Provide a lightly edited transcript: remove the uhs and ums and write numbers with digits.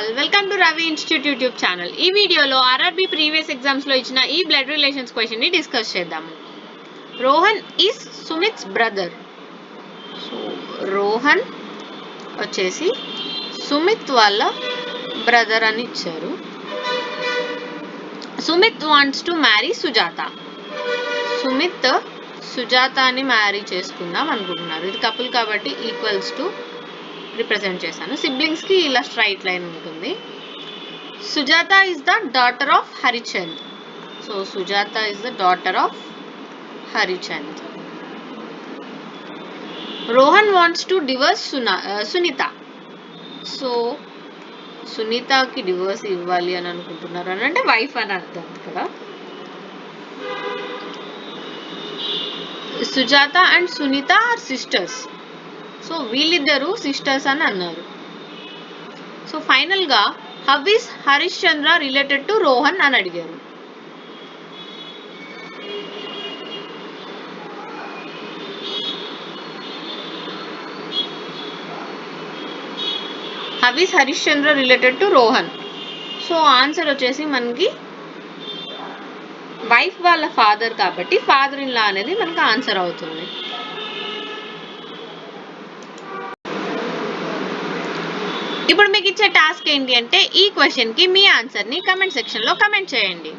All, welcome to Ravi institute YouTube channel. ఈ వీడియోలో RRB previous exams లో ఇచ్చిన ఈ బ్లడ్ రిలేషన్స్ క్వశ్చన్ ని డిస్కస్ చేద్దాము. Rohan is Sumit's brother. So Rohan వచ్చేసి సుమిత్ వాళ్ళ బ్రదర్ అని ఇచ్చారు. Sumit wants to marry Sujata. Sumit సుజాతని మ్యారీ చేసుకుందాం అనుకుంటున్నారు. ఇది కపుల్ కాబట్టి ఈక్వల్స్ టు రిప్రజెంట్ చేశాను. సిబ్లింగ్స్ కి ఇలా స్ట్రైట్ లైన్ ఉంటుంది. Sujata is the daughter of Harichand. So Sujata is the daughter of Harichand. Rohan wants to divorce Sunita. So సునీతకి డివోర్స్ ఇవ్వాలి అని అనుకుంటున్నారు అని అంటే వైఫ్ అని అర్థం కదా. Sujata and Sunita are sisters. So వీళ్ళిద్దరు సిస్టర్స్ అని అన్నారు. సో ఫైనల్ గా how is Harish Chandra related to Rohan అని అడిగారు. How is Harish Chandra related to Rohan. So answer వచ్చేసి మనకి వైఫ్ వాళ్ళ ఫాదర్ కాబట్టి ఫాదర్ ఇన్ లా అనేది మనకు ఆన్సర్ అవుతుంది. ఇప్పుడు మీకు ఇచ్చే టాస్క్ ఏంటి అంటే ఈ క్వశ్చన్ కి మీ ఆన్సర్ ని కమెంట్ సెక్షన్ లో కమెంట్ చేయండి.